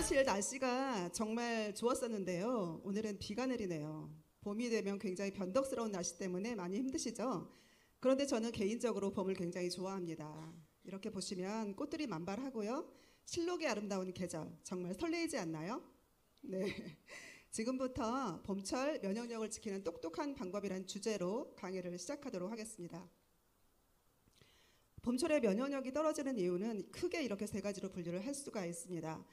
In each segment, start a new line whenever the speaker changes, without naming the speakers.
사실 날씨가 정말 좋았었는데요. 오늘은 비가 내리네요. 봄이 되면 굉장히 변덕스러운 날씨 때문에 많이 힘드시죠? 그런데 저는 개인적으로 봄을 굉장히 좋아합니다. 이렇게 보시면 꽃들이 만발하고요. 실록이 아름다운 계절, 정말 설레이지 않나요? 네. 지금부터 봄철 면역력을 지키는 똑똑한 방법이란 주제로 강의를 시작하도록 하겠습니다. 봄철에 면역력이 떨어지는 이유는 크게 이렇게 세 가지로 분류를 할 수가 있습니다.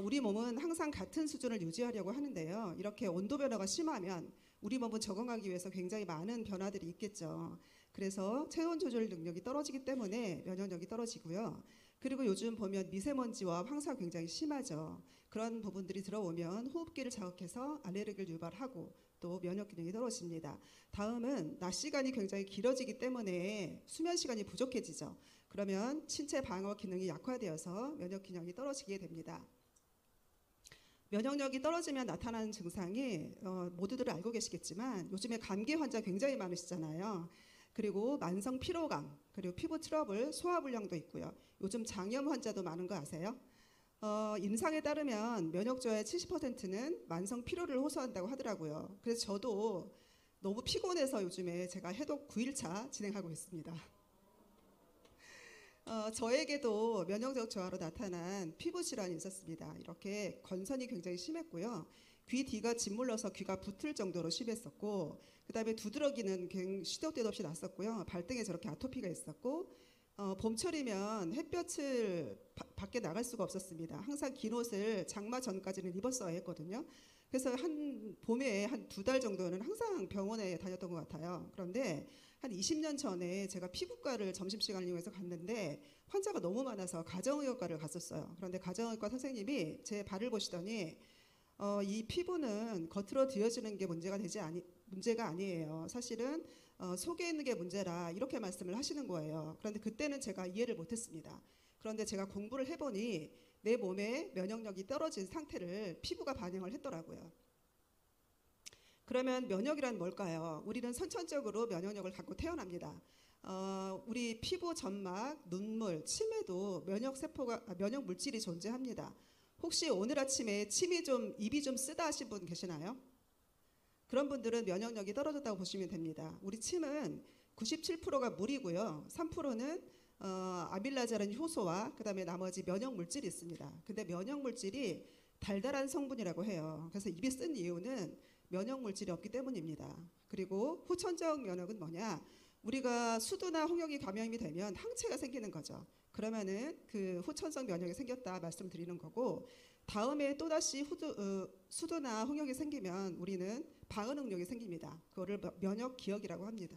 우리 몸은 항상 같은 수준을 유지하려고 하는데요. 이렇게 온도 변화가 심하면 우리 몸은 적응하기 위해서 굉장히 많은 변화들이 있겠죠. 그래서 체온 조절 능력이 떨어지기 때문에 면역력이 떨어지고요. 그리고 요즘 보면 미세먼지와 황사가 굉장히 심하죠. 그런 부분들이 들어오면 호흡기를 자극해서 알레르기를 유발하고 또 면역 기능이 떨어집니다. 다음은 낮 시간이 굉장히 길어지기 때문에 수면 시간이 부족해지죠. 그러면 신체 방어 기능이 약화되어서 면역 기능이 떨어지게 됩니다. 면역력이 떨어지면 나타나는 증상이 모두들 알고 계시겠지만 요즘에 감기 환자 굉장히 많으시잖아요. 그리고 만성 피로감, 그리고 피부 트러블, 소화불량도 있고요. 요즘 장염 환자도 많은 거 아세요? 임상에 따르면 면역저하의 70%는 만성 피로를 호소한다고 하더라고요. 그래서 저도 너무 피곤해서 요즘에 제가 해독 9일차 진행하고 있습니다. 저에게도 면역적 저하로 나타난 피부 질환이 있었습니다. 이렇게 건선이 굉장히 심했고요. 귀 뒤가 짓물러서 귀가 붙을 정도로 심했었고, 그 다음에 두드러기는 시도 때도 없이 났었고요. 발등에 저렇게 아토피가 있었고, 봄철이면 햇볕을 밖에 나갈 수가 없었습니다. 항상 긴 옷을 장마 전까지는 입었어야 했거든요. 그래서 봄에 한 2달 정도는 항상 병원에 다녔던 것 같아요. 그런데 한 20년 전에 제가 피부과를 점심시간을 이용해서 갔는데 환자가 너무 많아서 가정의학과를 갔었어요. 그런데 가정의학과 선생님이 제 발을 보시더니 이 피부는 겉으로 드어지는 게 문제가 아니에요. 사실은 속에 있는 게 문제라 이렇게 말씀을 하시는 거예요. 그런데 그때는 제가 이해를 못했습니다. 그런데 제가 공부를 해보니 내 몸에 면역력이 떨어진 상태를 피부가 반영을 했더라고요. 그러면 면역이란 뭘까요? 우리는 선천적으로 면역력을 갖고 태어납니다. 우리 피부 점막, 눈물, 침에도 면역 물질이 존재합니다. 혹시 오늘 아침에 입이 좀 쓰다 하신 분 계시나요? 그런 분들은 면역력이 떨어졌다고 보시면 됩니다. 우리 침은 97%가 물이고요. 3%는 아밀라자라는 효소와 그 다음에 나머지 면역 물질이 있습니다. 근데 면역 물질이 달달한 성분이라고 해요. 그래서 입이 쓴 이유는 면역 물질이 없기 때문입니다. 그리고 후천적 면역은 뭐냐? 우리가 수두나 홍역이 감염이 되면 항체가 생기는 거죠. 그러면은 그 후천성 면역이 생겼다 말씀드리는 거고, 다음에 또다시 수두나 홍역이 생기면 우리는 방어 능력이 생깁니다. 그거를 면역 기억이라고 합니다.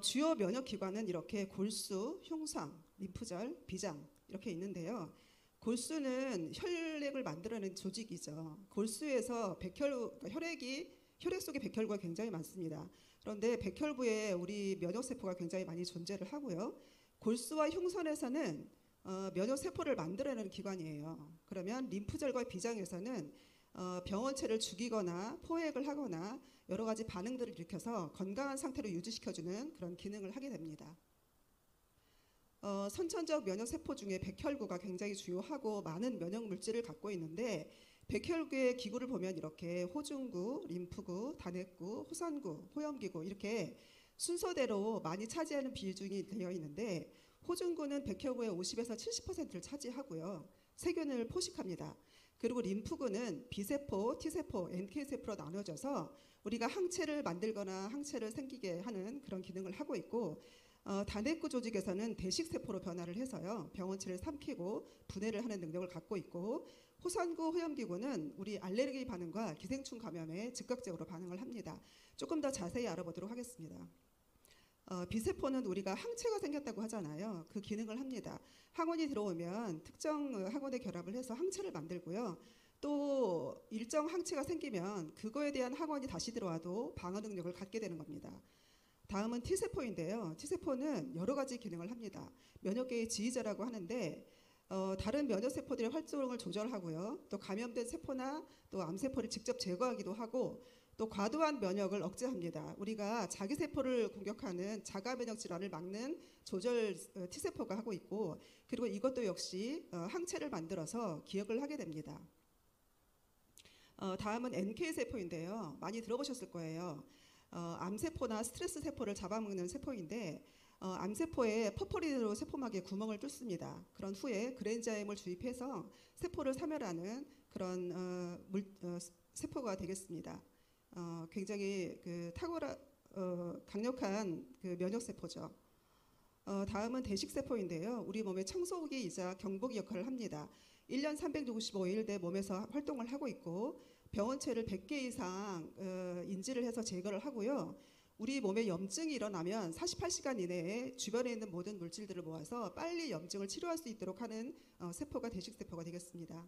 주요 면역 기관은 이렇게 골수, 흉상, 림프절, 비장 이렇게 있는데요. 골수는 혈액을 만들어내는 조직이죠. 골수에서 혈액 속에 백혈구가 굉장히 많습니다. 그런데 백혈구에 우리 면역세포가 굉장히 많이 존재를 하고요. 골수와 흉선에서는 면역세포를 만들어내는 기관이에요. 그러면 림프절과 비장에서는 병원체를 죽이거나 포획을 하거나 여러 가지 반응들을 일으켜서 건강한 상태로 유지시켜주는 그런 기능을 하게 됩니다. 선천적 면역세포 중에 백혈구가 굉장히 주요하고 많은 면역 물질을 갖고 있는데, 백혈구의 기구를 보면 이렇게 호중구, 림프구, 단핵구, 호선구, 호염기구 이렇게 순서대로 많이 차지하는 비중이 되어 있는데, 호중구는 백혈구의 50에서 70%를 차지하고요. 세균을 포식합니다. 그리고 림프구는 B세포, T세포, NK세포로 나눠져서 우리가 항체를 만들거나 항체를 생기게 하는 그런 기능을 하고 있고, 단핵구 조직에서는 대식세포로 변화를 해서요. 병원체를 삼키고 분해를 하는 능력을 갖고 있고, 호선구, 호염기구는 우리 알레르기 반응과 기생충 감염에 즉각적으로 반응을 합니다. 조금 더 자세히 알아보도록 하겠습니다. B세포는 우리가 항체가 생겼다고 하잖아요. 그 기능을 합니다. 항원이 들어오면 특정 항원에 결합을 해서 항체를 만들고요. 또 일정 항체가 생기면 그거에 대한 항원이 다시 들어와도 방어 능력을 갖게 되는 겁니다. 다음은 T세포인데요. T세포는 여러 가지 기능을 합니다. 면역계의 지휘자라고 하는데 다른 면역세포들의 활동을 조절하고요. 또 감염된 세포나 또 암세포를 직접 제거하기도 하고, 또 과도한 면역을 억제합니다. 우리가 자기 세포를 공격하는 자가 면역 질환을 막는 조절 T세포가 하고 있고, 그리고 이것도 역시 항체를 만들어서 기억을 하게 됩니다. 다음은 NK 세포인데요. 많이 들어보셨을 거예요. 암세포나 스트레스 세포를 잡아먹는 세포인데, 암세포에 퍼포린으로 세포막에 구멍을 뚫습니다. 그런 후에 그랜자임을 주입해서 세포를 사멸하는 그런 세포가 되겠습니다. 굉장히 강력한 면역 세포죠. 다음은 대식세포인데요. 우리 몸의 청소기이자 경보기 역할을 합니다. 1년 365일 내 몸에서 활동을 하고 있고, 병원체를 100개 이상 인지를 해서 제거를 하고요. 우리 몸에 염증이 일어나면 48시간 이내에 주변에 있는 모든 물질들을 모아서 빨리 염증을 치료할 수 있도록 하는 세포가 대식세포가 되겠습니다.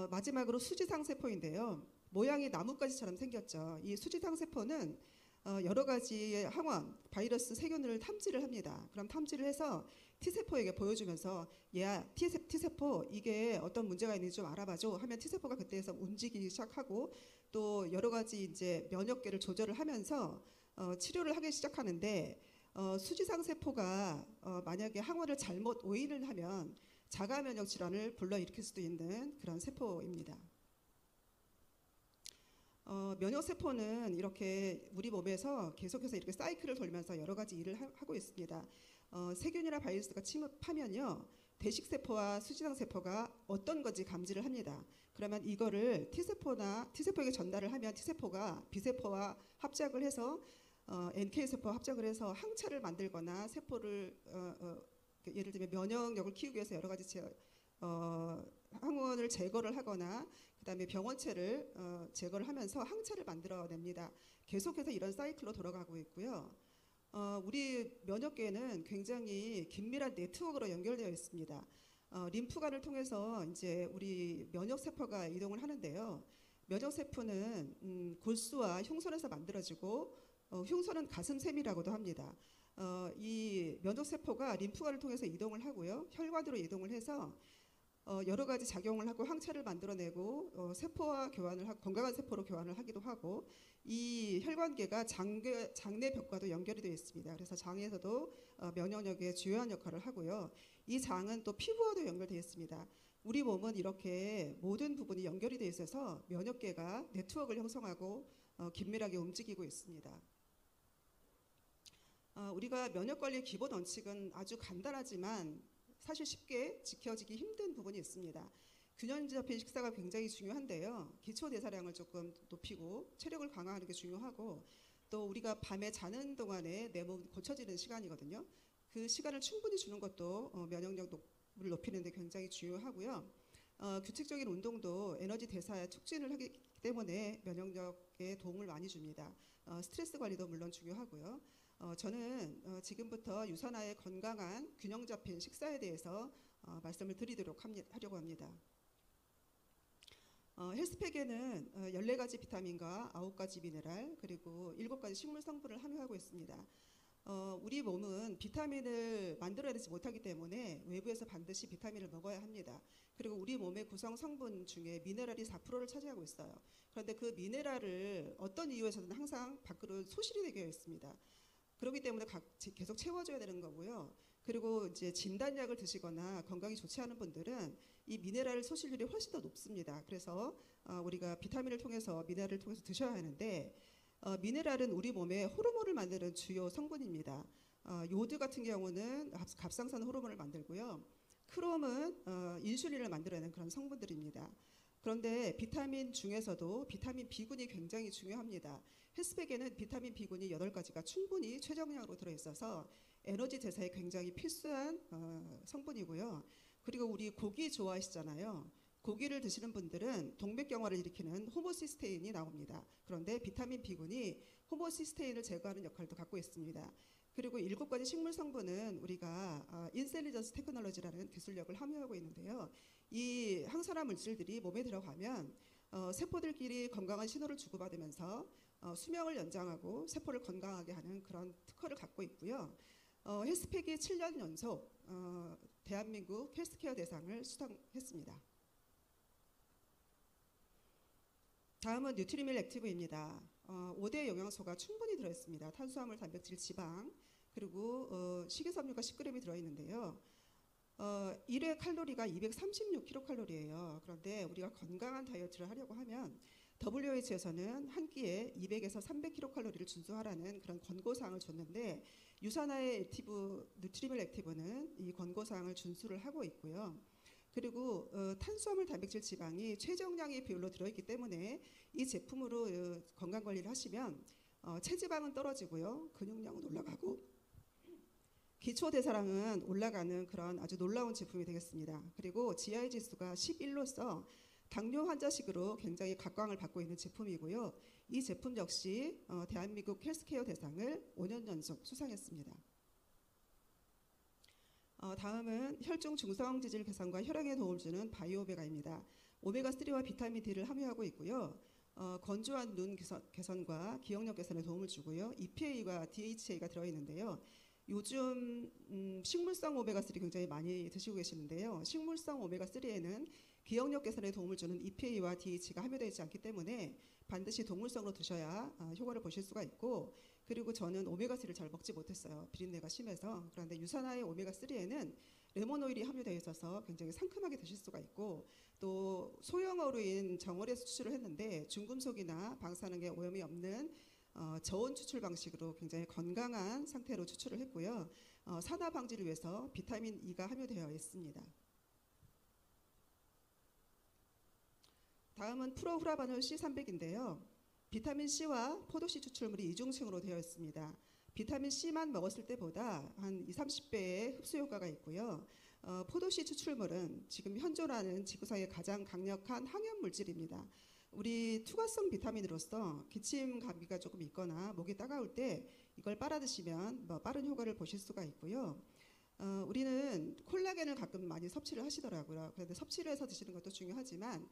마지막으로 수지상세포인데요. 모양이 나뭇가지처럼 생겼죠. 이 수지상세포는 여러 가지의 항원, 바이러스, 세균을 탐지를 합니다. 그럼 탐지를 해서 T세포에게 보여주면서 얘야, T세포 이게 어떤 문제가 있는지 좀 알아봐줘 하면 T세포가 그때에서 움직이기 시작하고, 또 여러 가지 이제 면역계를 조절을 하면서 치료를 하기 시작하는데, 수지상세포가 만약에 항원을 잘못 오인을 하면 자가 면역 질환을 불러일으킬 수도 있는 그런 세포입니다. 면역 세포는 이렇게 우리 몸에서 계속해서 이렇게 사이클을 돌면서 여러 가지 일을 하고 있습니다. 세균이나 바이러스가 침입하면요, 대식세포와 수지상세포가 어떤 건지 감지를 합니다. 그러면 이거를 T세포에게 전달을 하면 T세포가 B세포와 합작을 해서 NK세포와 합작을 해서 항체를 만들거나 세포를 예를 들면 면역력을 키우기 위해서 여러 가지 항원을 제거를 하거나, 그다음에 병원체를 제거를 하면서 항체를 만들어냅니다. 계속해서 이런 사이클로 돌아가고 있고요. 우리 면역계는 굉장히 긴밀한 네트워크로 연결되어 있습니다. 림프관을 통해서 이제 우리 면역 세포가 이동을 하는데요. 면역 세포는 골수와 흉선에서 만들어지고, 흉선은 가슴샘이라고도 합니다. 이 면역 세포가 림프관을 통해서 이동을 하고요, 혈관으로 이동을 해서 여러 가지 작용을 하고 항체를 만들어내고, 세포와 교환을 하고 건강한 세포로 교환을 하기도 하고, 이 혈관계가 장내벽과도 연결이 되어 있습니다. 그래서 장에서도 면역력에 중요한 역할을 하고요. 이 장은 또 피부와도 연결되어 있습니다. 우리 몸은 이렇게 모든 부분이 연결이 되어 있어서 면역계가 네트워크를 형성하고 긴밀하게 움직이고 있습니다. 우리가 면역관리의 기본 원칙은 아주 간단하지만 사실 쉽게 지켜지기 힘든 부분이 있습니다. 균형 잡힌 식사가 굉장히 중요한데요. 기초 대사량을 조금 높이고 체력을 강화하는 게 중요하고, 또 우리가 밤에 자는 동안에 내 몸이 고쳐지는 시간이거든요. 그 시간을 충분히 주는 것도 면역력을 높이는 데 굉장히 중요하고요. 규칙적인 운동도 에너지 대사에 촉진을 하기 때문에 면역력에 도움을 많이 줍니다. 스트레스 관리도 물론 중요하고요. 저는 지금부터 유선화의 건강한 균형 잡힌 식사에 대해서 말씀을 드리도록 하려고 합니다. 헬스팩에는 14가지 비타민과 9가지 미네랄, 그리고 7가지 식물 성분을 함유하고 있습니다. 우리 몸은 비타민을 만들어내지 못하기 때문에 외부에서 반드시 비타민을 먹어야 합니다. 그리고 우리 몸의 구성 성분 중에 미네랄이 4%를 차지하고 있어요. 그런데 그 미네랄을 어떤 이유에서든 항상 밖으로 소실이 되어 있습니다. 그렇기 때문에 계속 채워줘야 되는 거고요. 그리고 이제 진단약을 드시거나 건강이 좋지 않은 분들은 이 미네랄 소실률이 훨씬 더 높습니다. 그래서 우리가 비타민을 통해서 미네랄을 통해서 드셔야 하는데, 미네랄은 우리 몸에 호르몬을 만드는 주요 성분입니다. 요드 같은 경우는 갑상선 호르몬을 만들고요. 크롬은 인슐린을 만들어내는 그런 성분들입니다. 그런데 비타민 중에서도 비타민 B군이 굉장히 중요합니다. 헬스팩에는 비타민 B군이 8가지가 충분히 최정량으로 들어있어서 에너지 대사에 굉장히 필수한 성분이고요. 그리고 우리 고기 좋아하시잖아요. 고기를 드시는 분들은 동맥경화를 일으키는 호모시스테인이 나옵니다. 그런데 비타민 B군이 호모시스테인을 제거하는 역할도 갖고 있습니다. 그리고 7가지 식물 성분은 우리가 인셀리전스 테크놀로지라는 기술력을 함유하고 있는데요. 이 항산화 물질들이 몸에 들어가면 세포들끼리 건강한 신호를 주고받으면서 수명을 연장하고 세포를 건강하게 하는 그런 특허를 갖고 있고요. 헬스팩이 7년 연속 대한민국 헬스케어 대상을 수상했습니다. 다음은 뉴트리밀 액티브입니다. 5대 영양소가 충분히 들어있습니다. 탄수화물, 단백질, 지방, 그리고 식이섬유가 10g이 들어있는데요. 1회 칼로리가 236kcal예요. 그런데 우리가 건강한 다이어트를 하려고 하면 WH에서는 한 끼에 200에서 300kcal를 준수하라는 그런 권고사항을 줬는데 유산화의 액티브, 뉴트리밀 액티브는 이 권고사항을 준수를 하고 있고요. 그리고 탄수화물, 단백질, 지방이 최정량의 비율로 들어있기 때문에 이 제품으로 건강관리를 하시면 체지방은 떨어지고요. 근육량은 올라가고 기초대사량은 올라가는 그런 아주 놀라운 제품이 되겠습니다. 그리고 GI 지수가 11로서 당뇨 환자식으로 굉장히 각광을 받고 있는 제품이고요. 이 제품 역시 대한민국 헬스케어 대상을 5년 연속 수상했습니다. 다음은 혈중 중성 지질 개선과 혈행에 도움을 주는 바이오오메가입니다. 오메가3와 비타민 D를 함유하고 있고요. 건조한 눈 개선과 기억력 개선에 도움을 주고요. EPA와 DHA가 들어있는데요. 요즘 식물성 오메가3 굉장히 많이 드시고 계시는데요. 식물성 오메가3에는 기억력 개선에 도움을 주는 EPA와 DHA가 함유되어 있지 않기 때문에 반드시 동물성으로 드셔야 효과를 보실 수가 있고, 그리고 저는 오메가3를 잘 먹지 못했어요. 비린내가 심해서. 그런데 유산화의 오메가3에는 레몬 오일이 함유되어 있어서 굉장히 상큼하게 드실 수가 있고, 또 소형어루인 정월에서 추출을 했는데 중금속이나 방사능에 오염이 없는 저온 추출 방식으로 굉장히 건강한 상태로 추출을 했고요. 산화 방지를 위해서 비타민 E가 함유되어 있습니다. 다음은 프로후라바놀 C300인데요. 비타민 C와 포도씨 추출물이 이중층으로 되어 있습니다. 비타민 C만 먹었을 때보다 한 20, 30배의 흡수 효과가 있고요. 포도씨 추출물은 지금 현존하는 지구상의 가장 강력한 항염 물질입니다. 우리 투과성 비타민으로서 기침 감기가 조금 있거나 목이 따가울 때 이걸 빨아 드시면 빠른 효과를 보실 수가 있고요. 우리는 콜라겐을 가끔 많이 섭취를 하시더라고요. 그런데 섭취를 해서 드시는 것도 중요하지만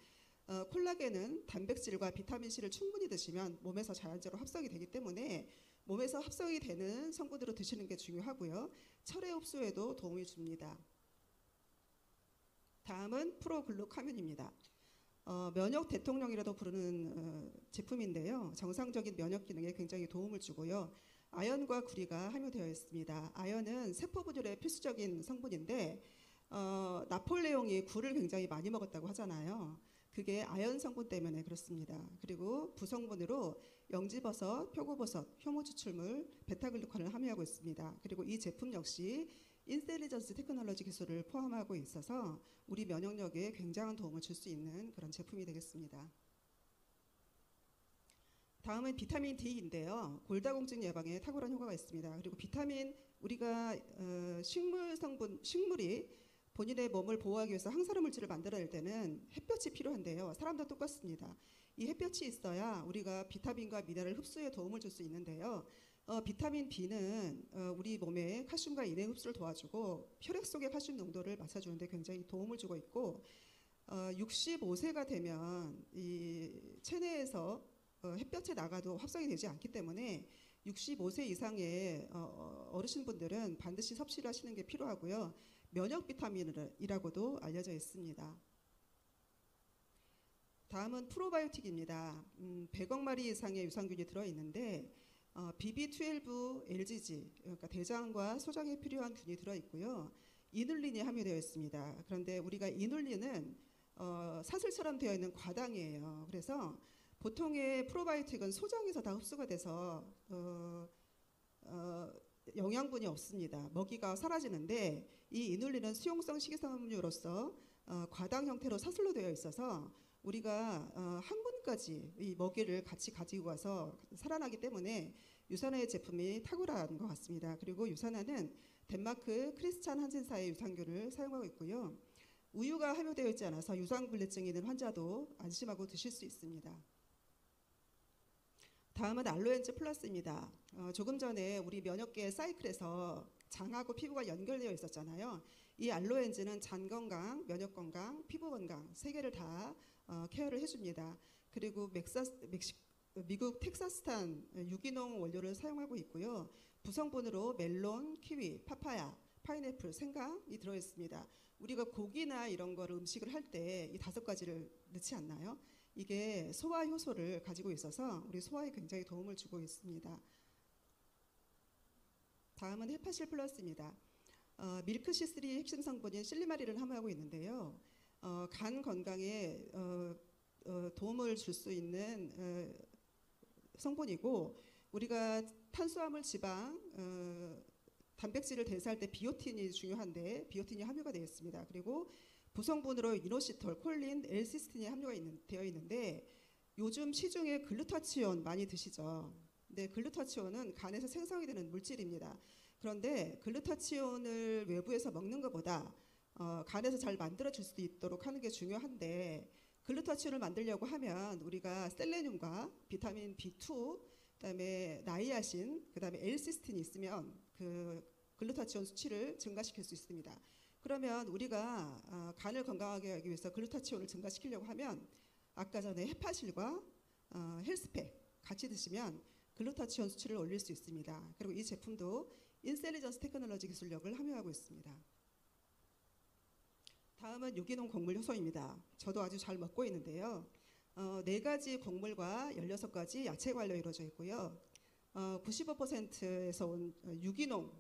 콜라겐은 단백질과 비타민C를 충분히 드시면 몸에서 자연적으로 합성이 되기 때문에 몸에서 합성이 되는 성분으로 드시는 게 중요하고요. 철의 흡수에도 도움이 줍니다. 다음은 프로글루카민입니다. 면역 대통령이라도 부르는 제품인데요. 정상적인 면역 기능에 굉장히 도움을 주고요. 아연과 구리가 함유되어 있습니다. 아연은 세포 분열에 필수적인 성분인데 나폴레옹이 굴을 굉장히 많이 먹었다고 하잖아요. 그게 아연 성분 때문에 그렇습니다. 그리고 부성분으로 영지버섯, 표고버섯, 효모 추출물, 베타글루칸을 함유하고 있습니다. 그리고 이 제품 역시 인텔리전스 테크놀로지 기술을 포함하고 있어서 우리 면역력에 굉장한 도움을 줄 수 있는 그런 제품이 되겠습니다. 다음은 비타민 D인데요. 골다공증 예방에 탁월한 효과가 있습니다. 그리고 비타민, 우리가 식물이 본인의 몸을 보호하기 위해서 항산화 물질을 만들어낼 때는 햇볕이 필요한데요. 사람도 똑같습니다. 이 햇볕이 있어야 우리가 비타민과 미네랄 흡수에 도움을 줄 수 있는데요. 비타민 B는 우리 몸에 칼슘과 인해 흡수를 도와주고 혈액 속의 칼슘 농도를 맞춰주는데 굉장히 도움을 주고 있고 65세가 되면 이 체내에서 햇볕에 나가도 합성이 되지 않기 때문에 65세 이상의 어르신분들은 반드시 섭취를 하시는 게 필요하고요. 면역 비타민이라고도 알려져 있습니다. 다음은 프로바이오틱입니다. 100억 마리 이상의 유산균이 들어있는데 BB12 LGG, 그러니까 대장과 소장에 필요한 균이 들어있고요. 이눌린이 함유되어 있습니다. 그런데 우리가 이눌린은 사슬처럼 되어 있는 과당이에요. 그래서 보통의 프로바이오틱은 소장에서 다 흡수가 돼서 영양분이 없습니다. 먹이가 사라지는데 이 이눌린은 수용성 식이섬유로서 과당 형태로 사슬로 되어 있어서 우리가 항문까지 이 먹이를 같이 가지고 와서 살아나기 때문에 유산화의 제품이 탁월한 것 같습니다. 그리고 유산화는 덴마크 크리스찬 한센사의 유산균을 사용하고 있고요. 우유가 함유되어 있지 않아서 유당불내증이 있는 환자도 안심하고 드실 수 있습니다. 다음은 알로엔즈 플러스입니다. 조금 전에 우리 면역계 사이클에서 장하고 피부가 연결되어 있었잖아요. 이 알로엔즈는 장 건강, 면역 건강, 피부 건강 세 개를 다 케어를 해줍니다. 그리고 미국 텍사스산 유기농 원료를 사용하고 있고요. 부성분으로 멜론, 키위, 파파야, 파인애플, 생강이 들어있습니다. 우리가 고기나 이런 거를 음식을 할 때 이 5가지를 넣지 않나요? 이게 소화 효소를 가지고 있어서 우리 소화에 굉장히 도움을 주고 있습니다. 다음은 헤파실 플러스입니다. 밀크C3 핵심 성분인 실리마린을 함유하고 있는데요. 간 건강에 도움을 줄 수 있는 성분이고, 우리가 탄수화물, 지방, 단백질을 대사할 때 비오틴이 중요한데 비오틴이 함유가 되어 있습니다. 그리고 부성분으로 이노시톨, 콜린, L시스틴이 함유가 되어 있는데, 요즘 시중에 글루타치온 많이 드시죠? 네, 글루타치온은 간에서 생성이 되는 물질입니다. 그런데 글루타치온을 외부에서 먹는 것보다 간에서 잘 만들어질 수 있도록 하는 게 중요한데, 글루타치온을 만들려고 하면 우리가 셀레늄과 비타민 B2, 그다음에 나이아신, 그다음에 L시스틴이 있으면 그 글루타치온 수치를 증가시킬 수 있습니다. 그러면 우리가 간을 건강하게 하기 위해서 글루타치온을 증가시키려고 하면 아까 전에 헤파실과 헬스팩 같이 드시면 글루타치온 수치를 올릴 수 있습니다. 그리고 이 제품도 인셀리전스 테크놀로지 기술력을 함유하고 있습니다. 다음은 유기농 곡물 효소입니다. 저도 아주 잘 먹고 있는데요. 4가지 곡물과 16가지 야채 관련 이루어져 있고요. 95%에서 온 유기농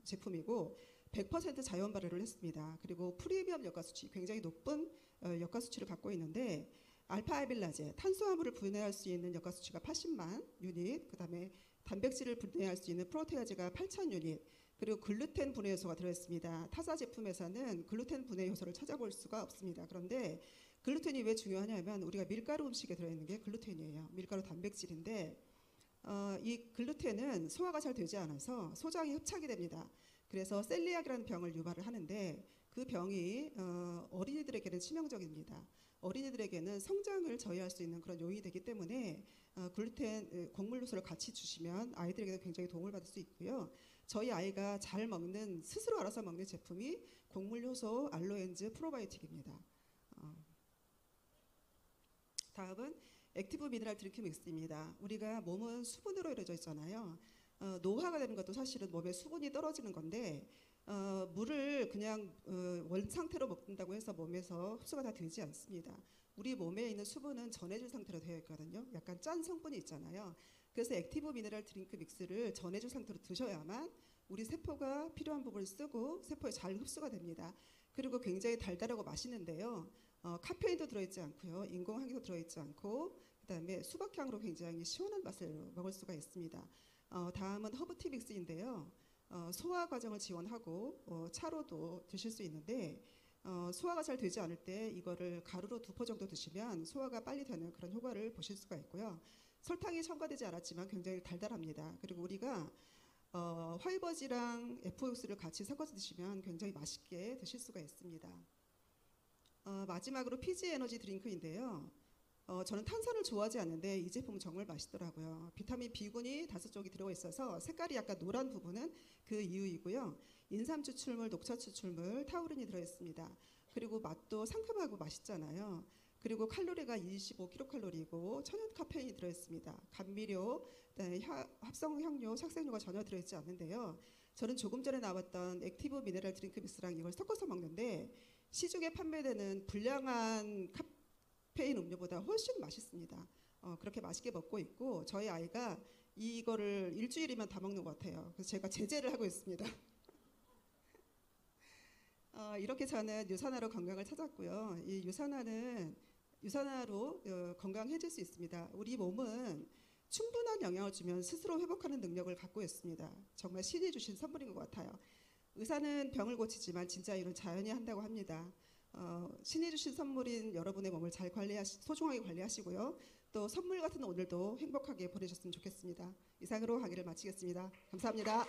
제품이고 100% 자연 발효를 했습니다. 그리고 프리미엄 역가 수치, 굉장히 높은 역가 수치를 갖고 있는데, 알파 아밀라제, 탄수화물을 분해할 수 있는 역가 수치가 80만 유닛, 그다음에 단백질을 분해할 수 있는 프로테아제가 8,000 유닛, 그리고 글루텐 분해 요소가 들어있습니다. 타사 제품에서는 글루텐 분해 요소를 찾아볼 수가 없습니다. 그런데 글루텐이 왜 중요하냐면 우리가 밀가루 음식에 들어있는 게 글루텐이에요. 밀가루 단백질인데 이 글루텐은 소화가 잘 되지 않아서 소장이 흡착이 됩니다. 그래서 셀리악이라는 병을 유발을 하는데, 그 병이 어린이들에게는 치명적입니다. 어린이들에게는 성장을 저해할 수 있는 그런 요인이 되기 때문에 글루텐 곡물 요소를 같이 주시면 아이들에게도 굉장히 도움을 받을 수 있고요. 저희 아이가 잘 먹는, 스스로 알아서 먹는 제품이 곡물 효소 알로엔즈 프로바이오틱입니다. 다음은 액티브 미네랄 드링크 믹스입니다. 우리가 몸은 수분으로 이루어져 있잖아요. 노화가 되는 것도 사실은 몸에 수분이 떨어지는 건데, 물을 그냥 원 상태로 먹는다고 해서 몸에서 흡수가 다 되지 않습니다. 우리 몸에 있는 수분은 전해질 상태로 되어 있거든요. 약간 짠 성분이 있잖아요. 그래서 액티브 미네랄 드링크 믹스를 전해질 상태로 드셔야만 우리 세포가 필요한 부분을 쓰고 세포에 잘 흡수가 됩니다. 그리고 굉장히 달달하고 맛있는데요. 카페인도 들어있지 않고요. 인공향도 들어있지 않고, 그다음에 수박향으로 굉장히 시원한 맛을 먹을 수가 있습니다. 다음은 허브티 믹스인데요. 소화 과정을 지원하고 차로도 드실 수 있는데, 소화가 잘 되지 않을 때 이거를 가루로 2포 정도 드시면 소화가 빨리 되는 그런 효과를 보실 수가 있고요. 설탕이 첨가되지 않았지만 굉장히 달달합니다. 그리고 우리가 화이버지랑 F6를 같이 섞어서 드시면 굉장히 맛있게 드실 수가 있습니다. 마지막으로 피지 에너지 드링크인데요. 저는 탄산을 좋아하지 않는데 이 제품은 정말 맛있더라고요. 비타민 B군이 5쪽이 들어가 있어서 색깔이 약간 노란 부분은 그 이유이고요. 인삼 추출물, 녹차 추출물, 타우린이 들어있습니다. 그리고 맛도 상큼하고 맛있잖아요. 그리고 칼로리가 25kcal이고 천연 카페인이 들어있습니다. 감미료, 합성 향료, 착색료가 전혀 들어있지 않는데요. 저는 조금 전에 나왔던 액티브 미네랄 드링크 믹스랑 이걸 섞어서 먹는데, 시중에 판매되는 불량한 카페인 음료보다 훨씬 맛있습니다. 그렇게 맛있게 먹고 있고, 저희 아이가 이거를 일주일이면 다 먹는 것 같아요. 그래서 제가 제재를 하고 있습니다. 이렇게 저는 유산화로 건강을 찾았고요. 이 유산화로 건강해질 수 있습니다. 우리 몸은 충분한 영양을 주면 스스로 회복하는 능력을 갖고 있습니다. 정말 신이 주신 선물인 것 같아요. 의사는 병을 고치지만 진짜 이런 자연이 한다고 합니다. 신이 주신 선물인 여러분의 몸을 잘 소중하게 관리하시고요. 또 선물 같은 오늘도 행복하게 보내셨으면 좋겠습니다. 이상으로 강의를 마치겠습니다. 감사합니다.